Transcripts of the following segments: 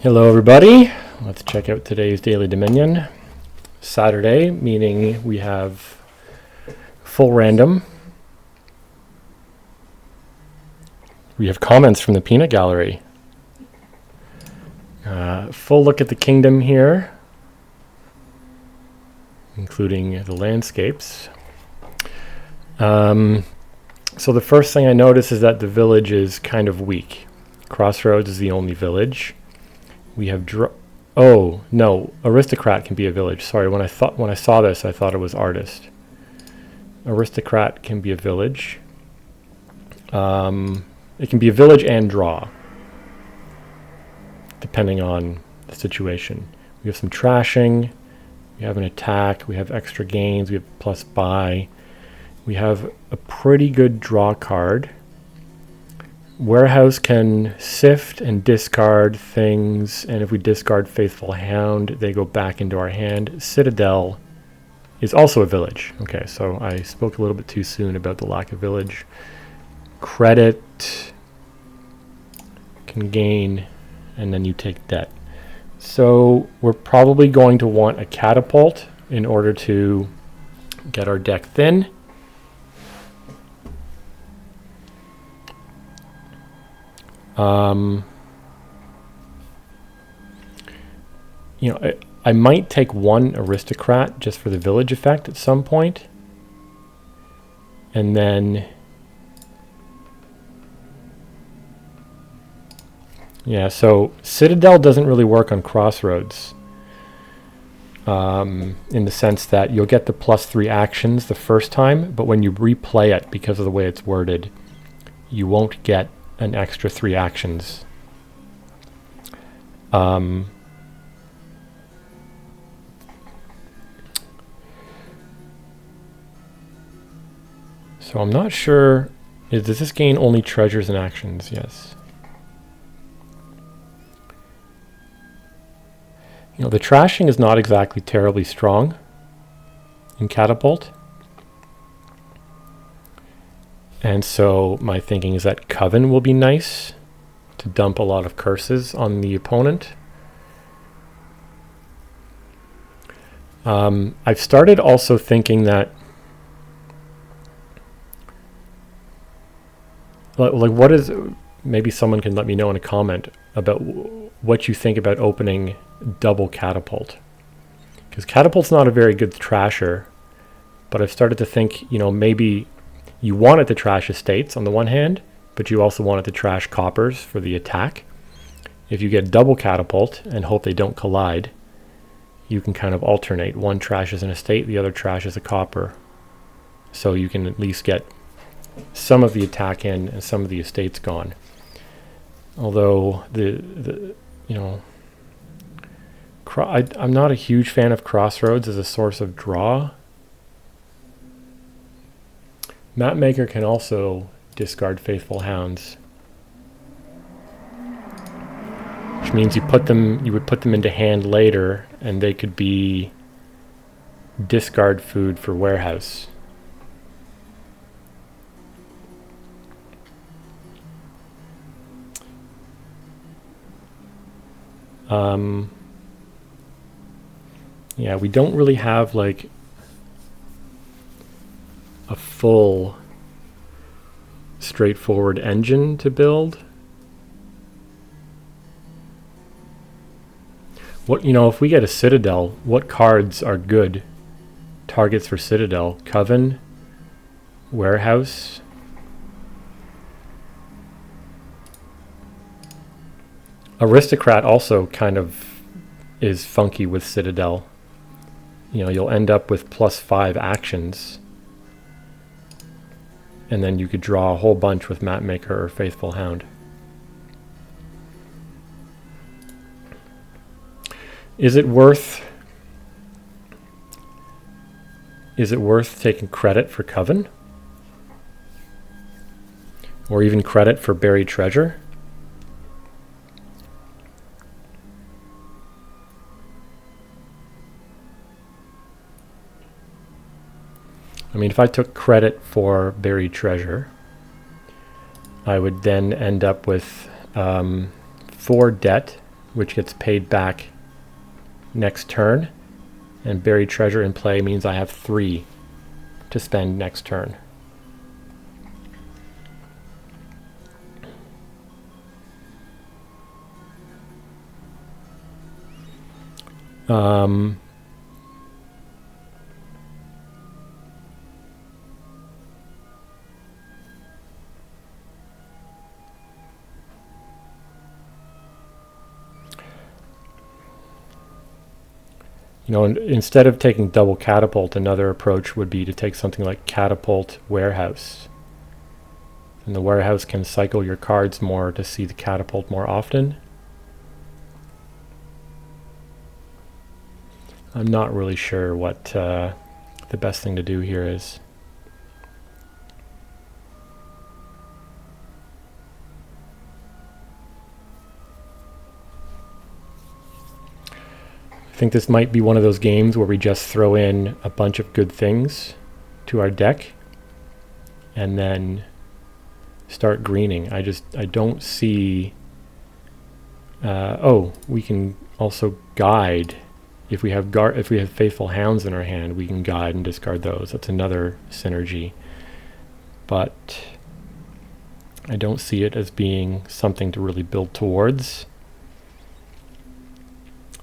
Hello everybody, let's check out today's Daily Dominion. Saturday, meaning we have full random. We have comments from the peanut gallery. Full look at the kingdom here, including the landscapes. So the first thing I notice is that the village is kind of weak. Crossroads is the only village. We have oh no, aristocrat can be a village. Sorry, when I saw this, I thought it was artist. Aristocrat can be a village. It can be a village and draw, depending on the situation. We have some trashing. We have an attack. We have extra gains. We have plus buy. We have a pretty good draw card. Warehouse can sift and discard things, and if we discard Faithful Hound, they go back into our hand. Citadel is also a village. Okay, so I spoke a little bit too soon about the lack of village. Credit can gain, and then you take debt. So we're probably going to want a catapult in order to get our deck thin. I might take one aristocrat just for the village effect at some point. And then, yeah, so Citadel doesn't really work on Crossroads. In the sense that you'll get the +3 actions the first time, but when you replay it, because of the way it's worded, you won't get an extra 3 actions. So I'm not sure, does this gain only treasures and actions? Yes. The trashing is not exactly terribly strong in Catapult. And so my thinking is that Coven will be nice to dump a lot of curses on the opponent. I've started also thinking that, what is, maybe someone can let me know in a comment about what you think about opening double Catapult. Because Catapult's not a very good trasher, but I've started to think, maybe you want it to trash estates on the one hand, but you also want it to trash coppers for the attack. If you get double Catapult and hope they don't collide, you can kind of alternate. One trashes an estate, the other trashes a copper. So you can at least get some of the attack in and some of the estates gone. Although I'm not a huge fan of Crossroads as a source of draw. Mapmaker can also discard Faithful Hounds, which means you would put them into hand later, and they could be discard food for Warehouse. Yeah, we don't really have like a full straightforward engine to build. If we get a Citadel, what cards are good targets for Citadel? Coven, Warehouse. Aristocrat also kind of is funky with Citadel. You'll end up with +5 actions, and then you could draw a whole bunch with Mapmaker or Faithful Hound. Is it worth taking credit for Coven? Or even credit for Buried Treasure? I mean, if I took credit for Buried Treasure, I would then end up with 4 debt which gets paid back next turn, and buried treasure in play means I have 3 to spend next turn. You know, instead of taking double catapult, another approach would be to take something like catapult warehouse. And the warehouse can cycle your cards more to see the catapult more often. I'm not really sure what the best thing to do here is. I think this might be one of those games where we just throw in a bunch of good things to our deck and then start greening. I don't see... oh, we can also guide. If we have faithful hounds in our hand, we can guide and discard those. That's another synergy. But I don't see it as being something to really build towards.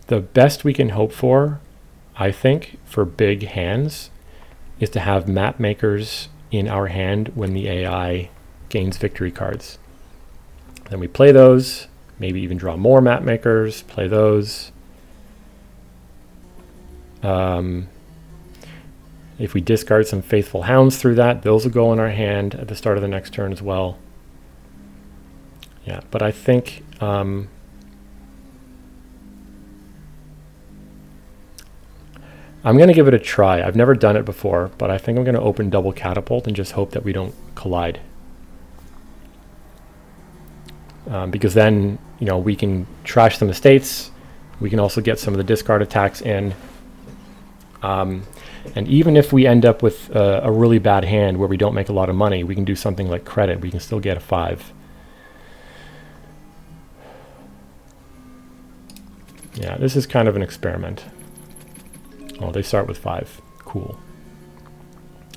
The best we can hope for, I think, for big hands is to have map makers in our hand when the AI gains victory cards. Then we play those, maybe even draw more map makers, play those. If we discard some faithful hounds through that, those will go in our hand at the start of the next turn as well. Yeah, but I think I'm going to give it a try. I've never done it before, but I think I'm going to open double catapult and just hope that we don't collide. Because then, you know, we can trash some estates. We can also get some of the discard attacks in. And even if we end up with a really bad hand where we don't make a lot of money, we can do something like credit. We can still get a 5. Yeah, this is kind of an experiment. Oh, they start with 5. Cool.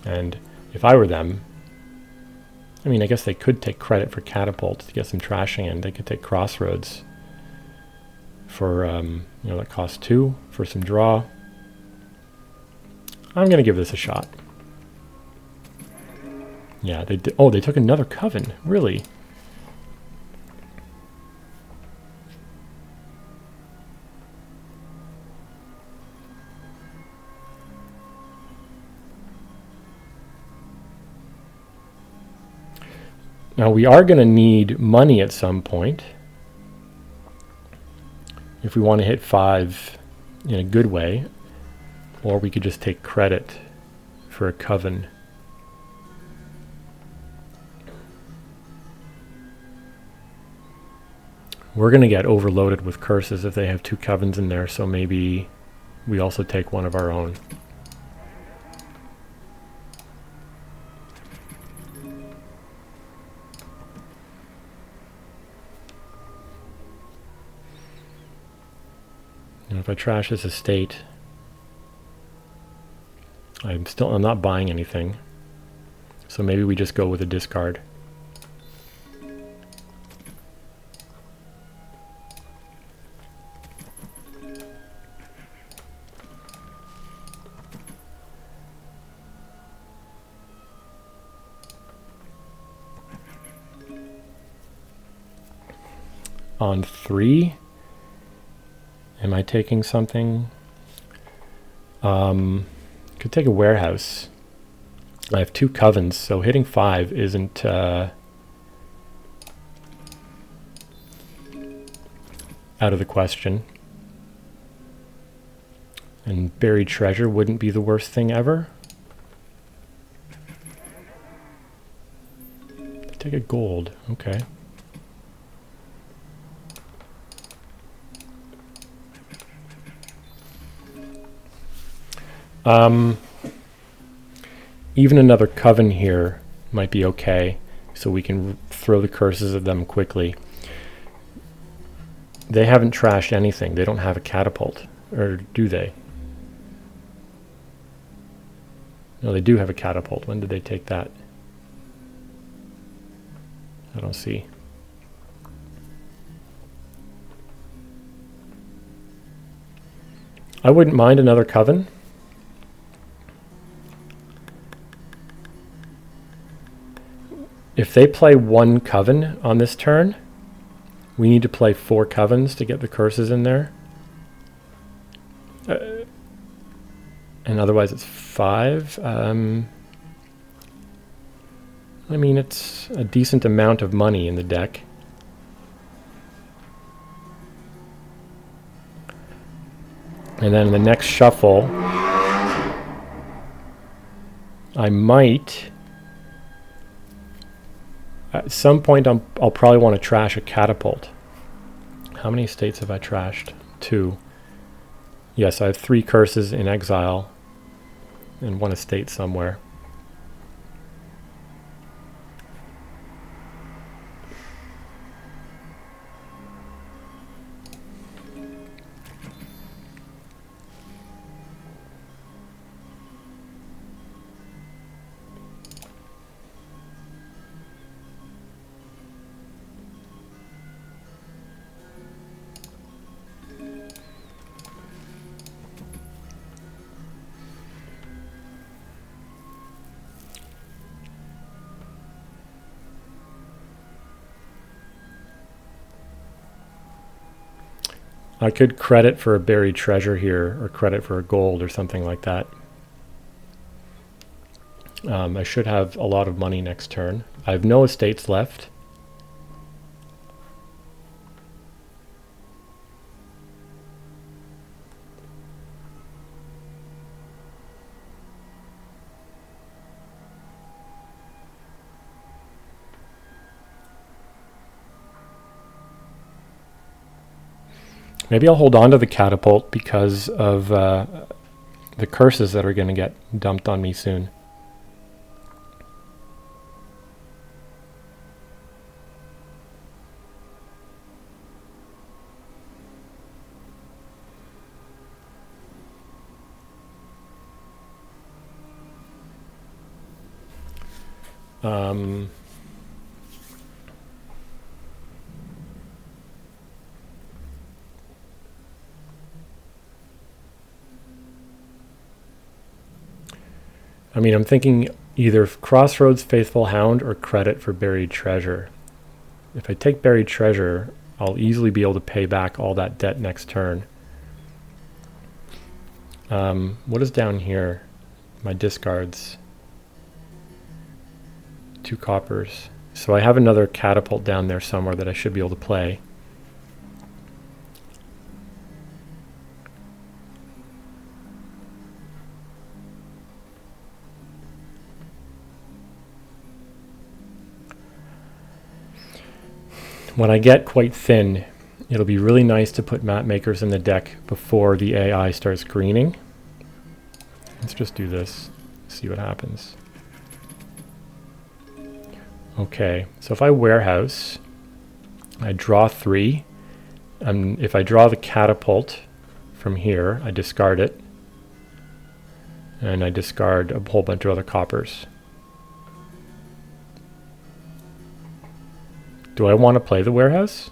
And if I were them, I mean, I guess they could take credit for catapult to get some trashing in. They could take crossroads for, you know, that costs 2 for some draw. I'm going to give this a shot. Yeah, they did. Oh, they took another coven. Really? Now we are going to need money at some point if we want to hit 5 in a good way, or we could just take credit for a coven. We're going to get overloaded with curses if they have 2 covens in there, so maybe we also take one of our own. And if I trash this estate, I'm not buying anything. So maybe we just go with a discard. On 3, am I taking something? Could take a warehouse. I have 2 covens, so hitting 5 isn't out of the question. And buried treasure wouldn't be the worst thing ever. Take a gold, okay. Even another coven here might be okay, so we can throw the curses at them quickly. They haven't trashed anything. They don't have a catapult. Or do they? No, they do have a catapult. When did they take that? I don't see. I wouldn't mind another coven. If they play one coven on this turn, we need to play 4 covens to get the curses in there. And otherwise it's 5. I mean, it's a decent amount of money in the deck. And then in the next shuffle, I might, at some point, I'll probably want to trash a catapult. How many states have I trashed? 2. Yes, I have 3 curses in exile and 1 estate somewhere. I could credit for a buried treasure here, or credit for a gold or something like that. I should have a lot of money next turn. I have no estates left. Maybe I'll hold on to the catapult because of the curses that are going to get dumped on me soon. I mean, I'm thinking either Crossroads, Faithful Hound, or credit for buried treasure. If I take buried treasure, I'll easily be able to pay back all that debt next turn. What is down here? My discards. 2 coppers. So I have another catapult down there somewhere that I should be able to play. When I get quite thin, it'll be really nice to put Mapmakers in the deck before the AI starts greening. Let's just do this, see what happens. Okay, so if I warehouse, I draw 3. If I draw the catapult from here, I discard it. And I discard a whole bunch of other coppers. Do I want to play the warehouse?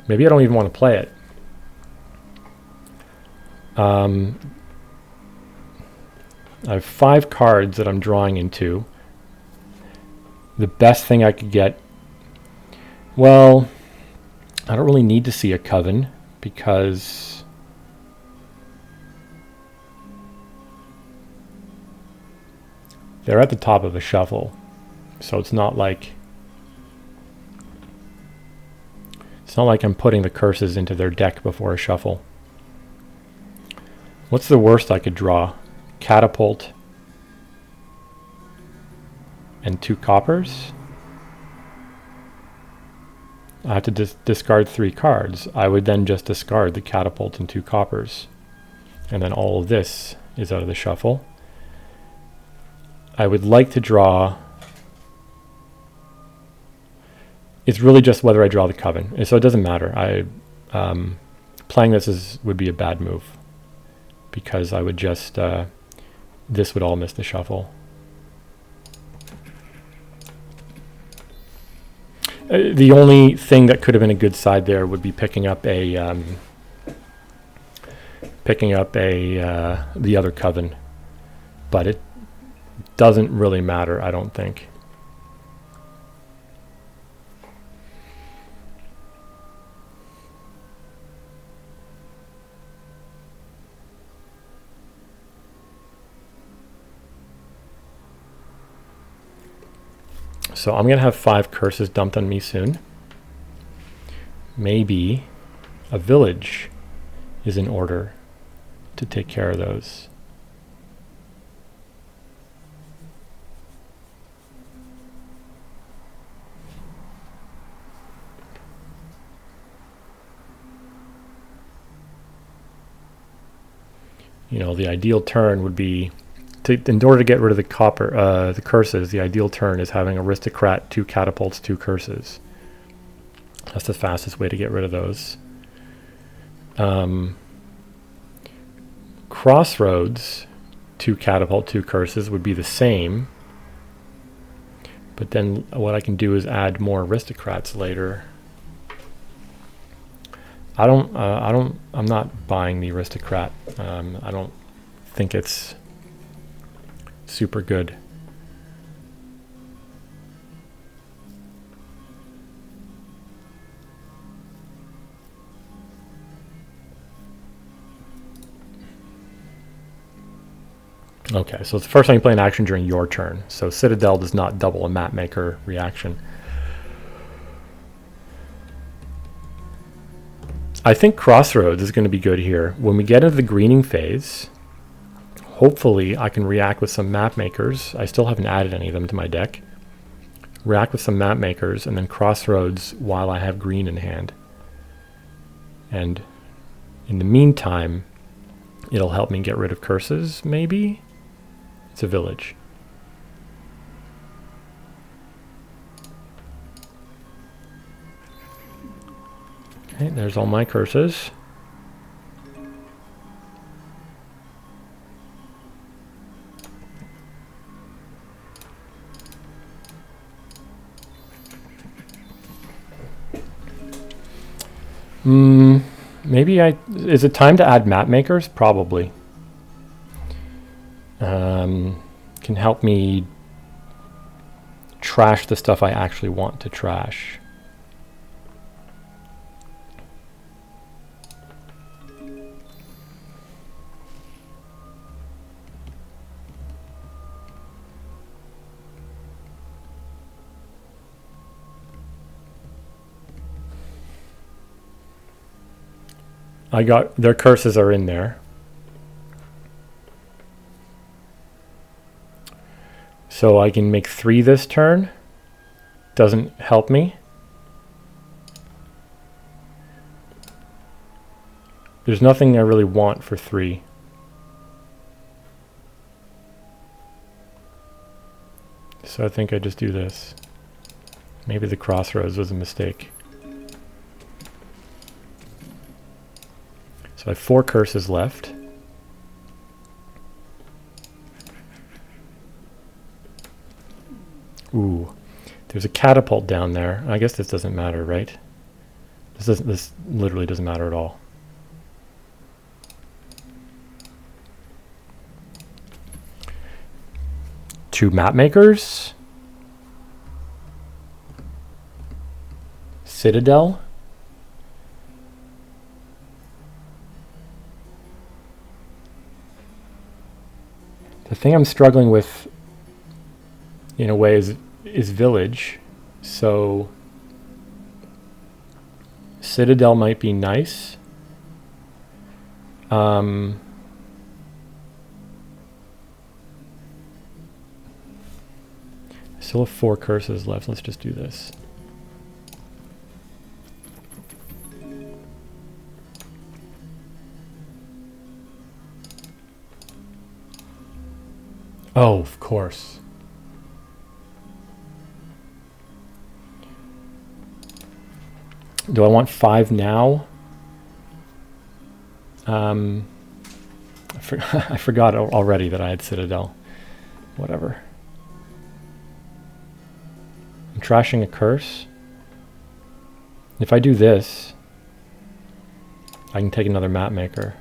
Maybe I don't even want to play it. I have 5 cards that I'm drawing into. The best thing I could get... Well, I don't really need to see a coven because... they're at the top of a shuffle, so it's not like I'm putting the curses into their deck before a shuffle. What's the worst I could draw? Catapult and 2 coppers? I have to discard 3 cards. I would then just discard the catapult and 2 coppers, and then all of this is out of the shuffle. I would like to draw it's really just whether I draw the coven. And so it doesn't matter. Playing this would be a bad move because I would just, this would all miss the shuffle. The only thing that could have been a good side there would be picking up the other coven, but it doesn't really matter, I don't think. So I'm going to have 5 curses dumped on me soon. Maybe a village is in order to take care of those. You know, the ideal turn would be in order to get rid of the curses, the ideal turn is having aristocrat, 2 catapults, 2 curses. That's the fastest way to get rid of those. Crossroads, 2 catapult, 2 curses would be the same. But then what I can do is add more aristocrats later. I'm not buying the aristocrat. I don't think it's super good. Okay, so it's the first time you play an action during your turn. So Citadel does not double a Mapmaker reaction. I think Crossroads is going to be good here. When we get into the greening phase, hopefully I can react with some Mapmakers. I still haven't added any of them to my deck. React with some Mapmakers and then Crossroads while I have green in hand. And in the meantime, it'll help me get rid of curses, maybe? It's a village. Okay, there's all my curses. Maybe is it time to add Mapmakers? Probably. Can help me trash the stuff I actually want to trash. Their curses are in there. So I can make 3 this turn. Doesn't help me. There's nothing I really want for 3. So I think I just do this. Maybe the Crossroads was a mistake. So I have 4 curses left. Ooh, there's a catapult down there. I guess this doesn't matter, right? This literally doesn't matter at all. Two Mapmakers. Citadel. The thing I'm struggling with, in a way, is village. So Citadel might be nice. I still have 4 curses left. Let's just do this. Oh, of course. Do I want 5 now? I forgot already that I had Citadel. Whatever. I'm trashing a curse. If I do this, I can take another Mapmaker.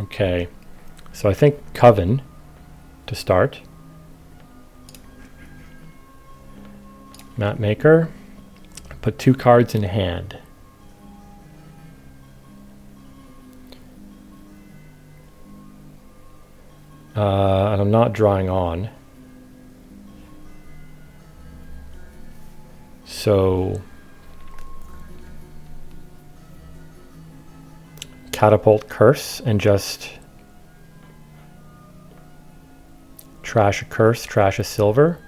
Okay, so I think Coven to start. Mapmaker. Put 2 cards in hand. And I'm not drawing on. So Catapult Curse and just trash a curse, trash a silver.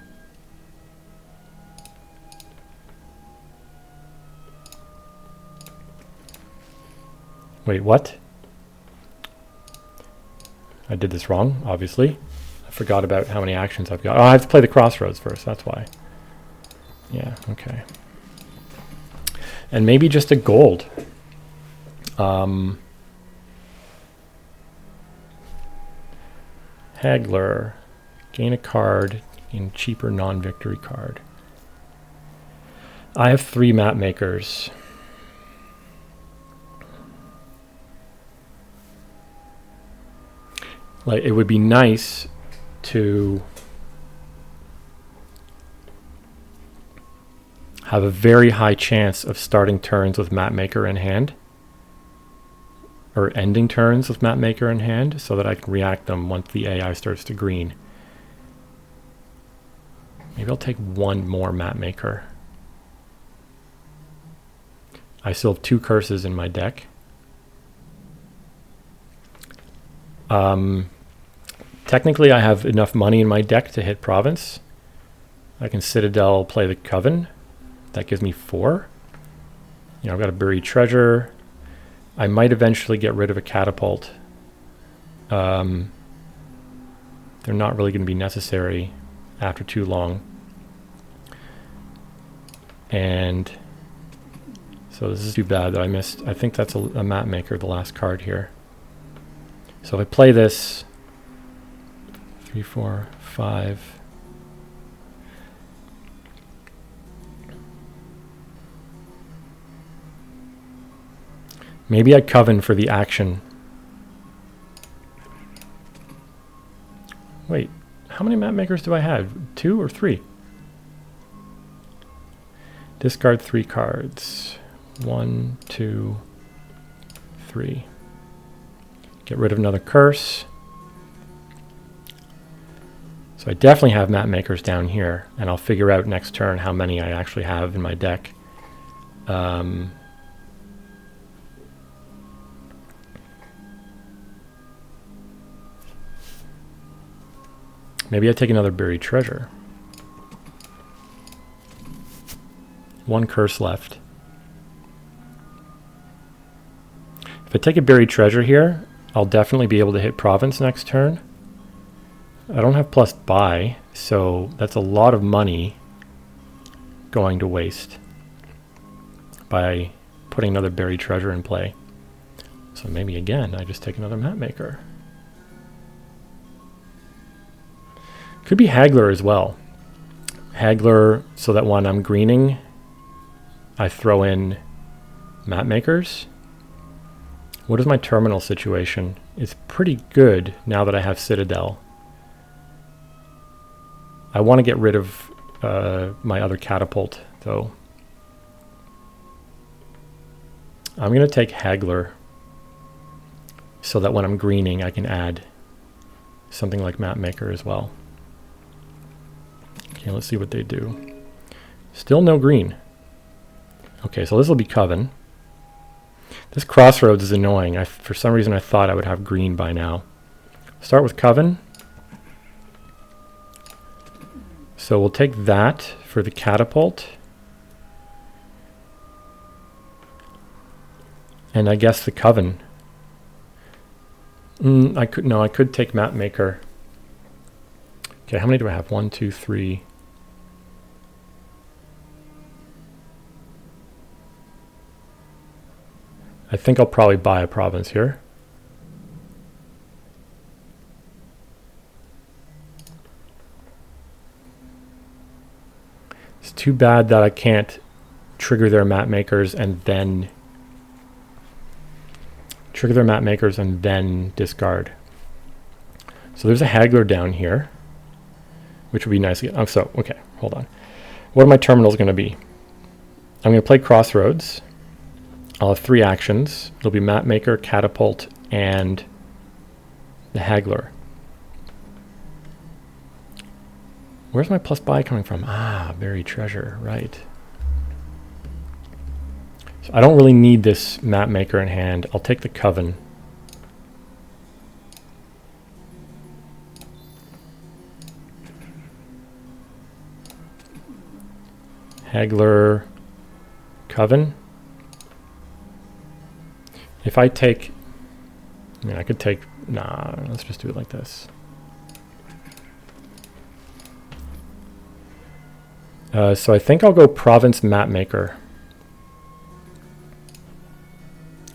Wait, what? I did this wrong, obviously. I forgot about how many actions I've got. Oh, I have to play the crossroads first, that's why. Yeah, okay. And maybe just a gold. Haggler. Gain a card in cheaper non-victory card. I have 3 Mapmakers. Like, it would be nice to have a very high chance of starting turns with Mapmaker in hand, or ending turns with Mapmaker in hand, so that I can react them once the AI starts to green. Maybe I'll take 1 more Mapmaker. I still have 2 curses in my deck. Technically, I have enough money in my deck to hit Province. I can Citadel, play the Coven. That gives me 4. You know, I've got a buried treasure. I might eventually get rid of a catapult. They're not really going to be necessary after too long. And so this is too bad that I missed. I think that's a Mapmaker, the last card here. So if I play this, 3, 4, 5. Maybe I Coven for the action. Wait, how many Mapmakers do I have? 2 or 3? Discard 3 cards. 1, 2, 3. Get rid of another curse. So I definitely have Mapmakers down here, and I'll figure out next turn how many I actually have in my deck. Maybe I take another buried treasure. 1 curse left. If I take a buried treasure here, I'll definitely be able to hit Province next turn. I don't have plus buy, so that's a lot of money going to waste by putting another buried treasure in play. So maybe again, I just take another Mapmaker. Could be Haggler as well. Haggler, so that when I'm greening, I throw in Mapmakers. What is my terminal situation? It's pretty good now that I have Citadel. I want to get rid of my other catapult, though. I'm going to take Haggler so that when I'm greening, I can add something like Mapmaker as well. Okay, let's see what they do. Still no green. Okay, so this will be Coven. This crossroads is annoying. For some reason I thought I would have green by now. Start with Coven. So we'll take that for the catapult. And I guess the Coven. I could take Mapmaker. Okay, how many do I have? 1, 2, 3. I think I'll probably buy a province here. It's too bad that I can't trigger their Mapmakers and then discard. So there's a haggler down here, which would be nice. Okay, hold on. What are my terminals going to be? I'm going to play Crossroads. I'll have 3 actions. It'll be Mapmaker, Catapult, and the haggler. Where's my plus buy coming from? Buried treasure, right. So I don't really need this Mapmaker in hand. I'll take the Coven. Haggler, Coven. If I take, I could take, let's just do it like this. So I think I'll go Province Mapmaker.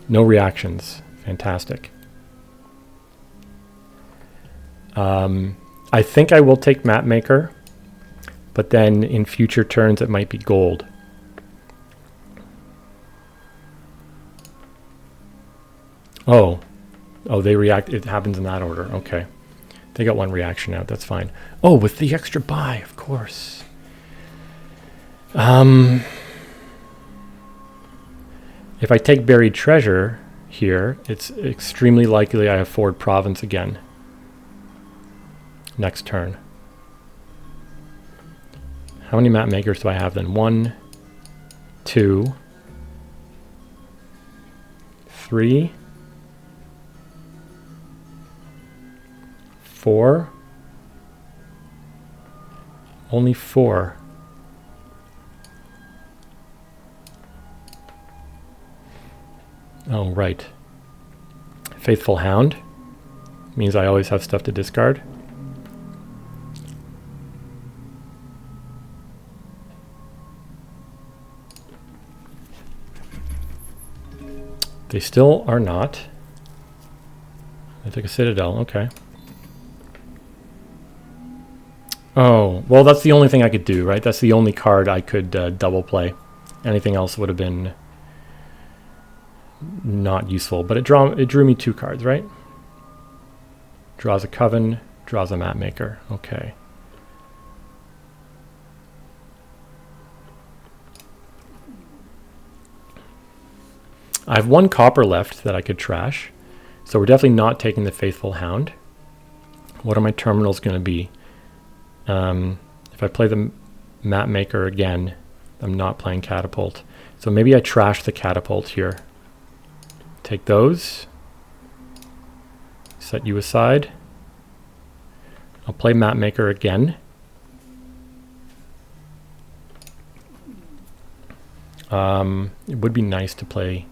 No reactions. Fantastic. I think I will take Mapmaker, but then in future turns it might be gold. Oh, they react. It happens in that order. Okay. They got 1 reaction out. That's fine. Oh, with the extra buy, of course. If I take buried treasure here, it's extremely likely I afford province again next turn. How many Mapmakers do I have then? 1, 2, 3, 4. Only 4. Oh, right. Faithful Hound means I always have stuff to discard. They still are not. I took a Citadel, okay. Oh, well, that's the only thing I could do, right? That's the only card I could double play. Anything else would have been not useful, but it drew me 2 cards, right? Draws a Coven, draws a Mapmaker. Okay. I have 1 copper left that I could trash, so we're definitely not taking the Faithful Hound. What are my terminals going to be? If I play the Mapmaker again, I'm not playing Catapult. So maybe I trash the Catapult here. Take those. Set you aside. I'll play Mapmaker again. It would be nice to play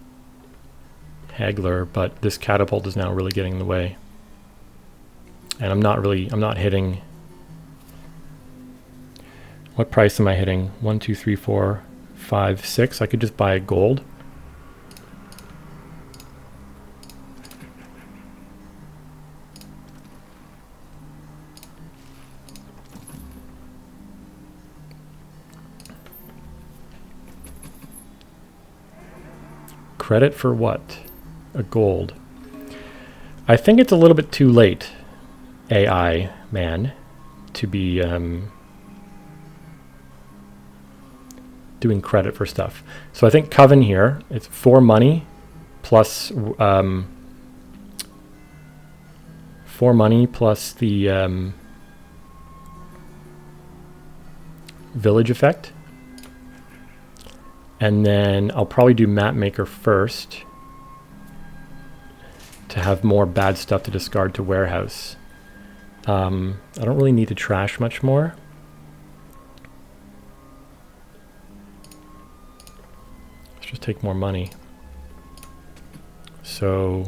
Haggler, but this Catapult is now really getting in the way. And I'm not hitting. What price am I hitting? 1, 2, 3, 4, 5, 6. I could just buy a gold. Credit for what? A gold. I think it's a little bit too late, AI man, to be doing credit for stuff. So I think Coven here, it's 4 money plus 4 money plus the village effect. And then I'll probably do Mapmaker first to have more bad stuff to discard to warehouse. I don't really need to trash much more. Let's just take more money. So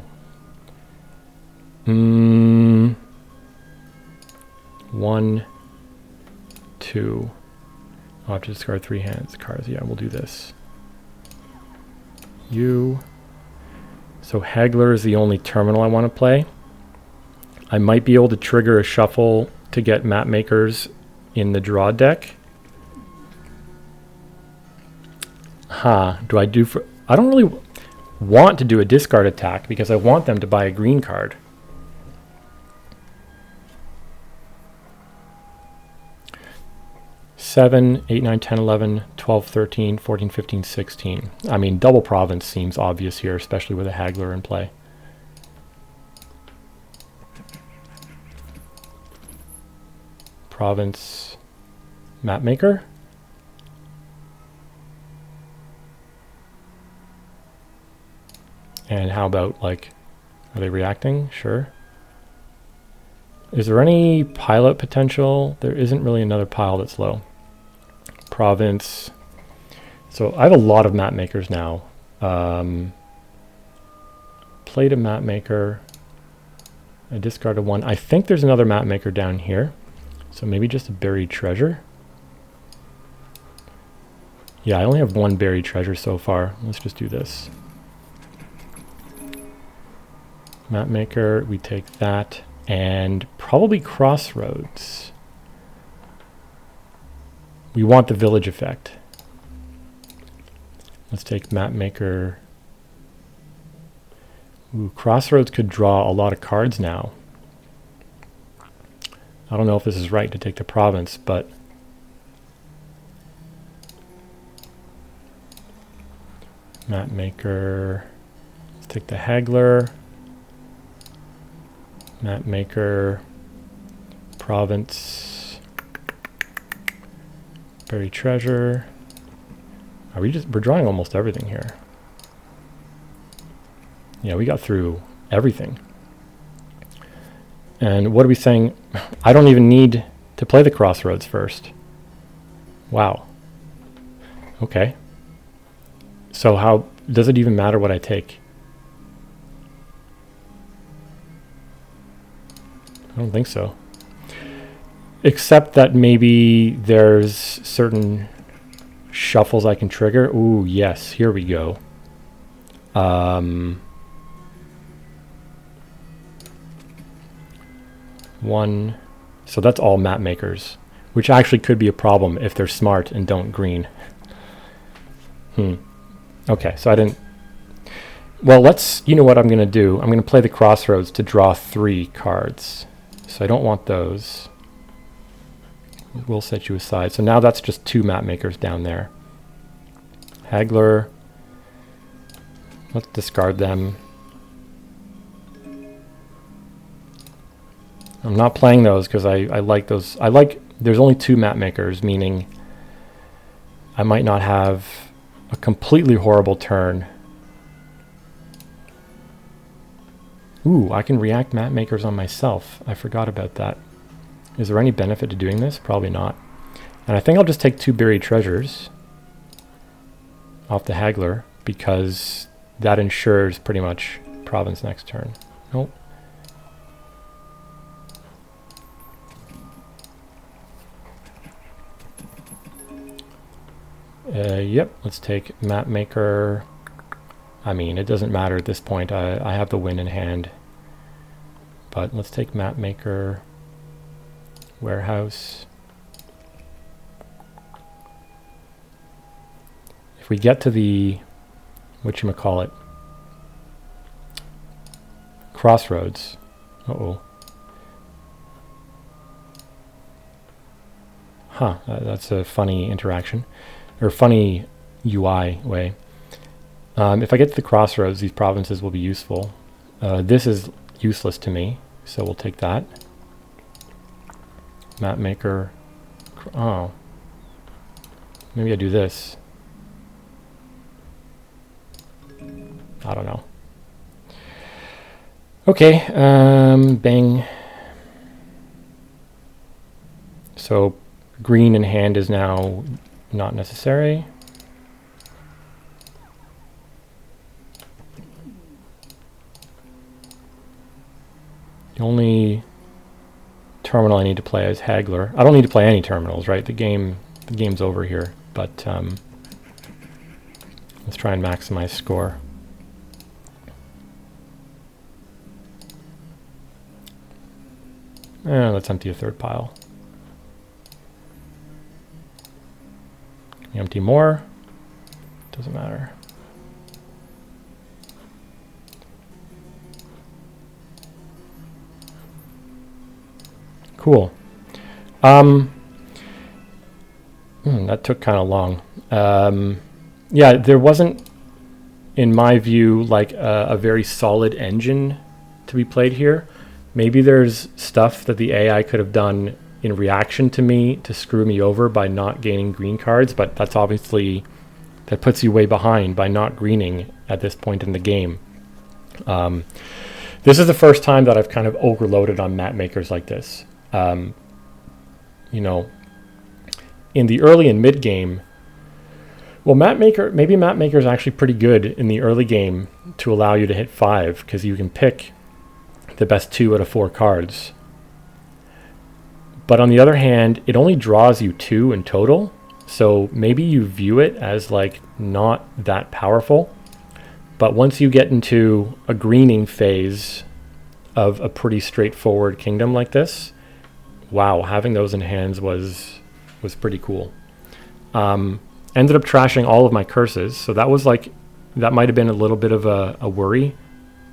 1, 2. I'll have to discard 3 cards. Yeah, we'll do this. So Haggler is the only terminal I want to play. I might be able to trigger a shuffle to get Mapmakers in the draw deck. Do I do for... I don't really want to do a discard attack because I want them to buy a green card. Seven, 8, 9, 10, 11, 12, 13, 14, 15, 16. I mean, double province seems obvious here, especially with a Haggler in play. Province Mapmaker. And how about, like, are they reacting? Sure. Is there any pilot potential? There isn't really another pile that's low. Province. So I have a lot of Mapmakers now. Played a Mapmaker. I discarded one. I think there's another Mapmaker down here. So maybe just a buried treasure. Yeah, I only have one buried treasure so far. Let's just do this. Mapmaker, we take that. And probably Crossroads. We want the village effect. Let's take Mapmaker. Ooh, Crossroads could draw a lot of cards now. I don't know if this is right to take the province, but Mapmaker. Let's take the Haggler. Mapmaker. Province. Buried treasure. Are we we're drawing almost everything here. Yeah, we got through everything. And what are we saying? I don't even need to play the Crossroads first. Wow. Okay. So how does it even matter what I take? I don't think so. Except that maybe there's certain shuffles I can trigger. Ooh, yes, here we go. One. So that's all Mapmakers, which actually could be a problem if they're smart and don't green. Okay, so I didn't... Well, you know what I'm going to do? I'm going to play the Crossroads to draw 3 cards. So I don't want those. We'll set you aside. So now that's just 2 Mapmakers down there. Haggler. Let's discard them. I'm not playing those because I like those. There's only 2 Mapmakers, meaning I might not have a completely horrible turn. Ooh, I can react Mapmakers on myself. I forgot about that. Is there any benefit to doing this? Probably not. And I think I'll just take 2 buried treasures off the Haggler because that ensures pretty much province next turn. Nope. Yep, let's take Mapmaker. I mean, it doesn't matter at this point. I have the win in hand. But let's take Mapmaker. Warehouse. If we get to the, whatchamacallit, Crossroads. Uh-oh. Huh, that's a funny interaction. Or funny UI way. If I get to the Crossroads, these provinces will be useful. This is useless to me, so we'll take that. Mapmaker. Oh. Maybe I do this. I don't know. Okay, bang. So green in hand is now not necessary. The only terminal I need to play is Haggler. I don't need to play any terminals, right? The game's over here. But let's try and maximize score. Let's empty a third pile. Empty more. Doesn't matter. Cool. That took kind of long. Yeah, there wasn't, in my view, like a very solid engine to be played here. Maybe there's stuff that the AI could have done in reaction to me to screw me over by not gaining green cards, but that's obviously, that puts you way behind by not greening at this point in the game. This is the first time that I've kind of overloaded on Mapmakers like this. You know, in the early and mid game, well, maybe Mapmaker is actually pretty good in the early game to allow you to hit 5, because you can pick the best 2 out of 4 cards. But on the other hand, it only draws you 2 in total, so maybe you view it as like not that powerful. But once you get into a greening phase of a pretty straightforward kingdom like this, wow, having those in hands was pretty cool. Ended up trashing all of my curses, so that was like, that might have been a little bit of a worry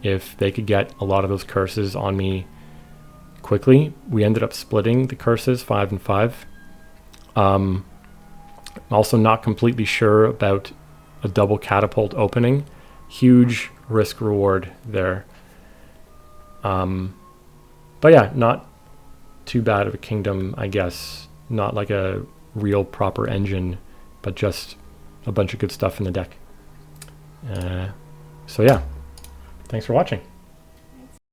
if they could get a lot of those curses on me quickly. We ended up splitting the curses 5 and 5. Also not completely sure about a double catapult opening. Huge risk reward there. But yeah, not too bad of a kingdom, I guess. Not like a real proper engine, but just a bunch of good stuff in the deck. So yeah, thanks for watching.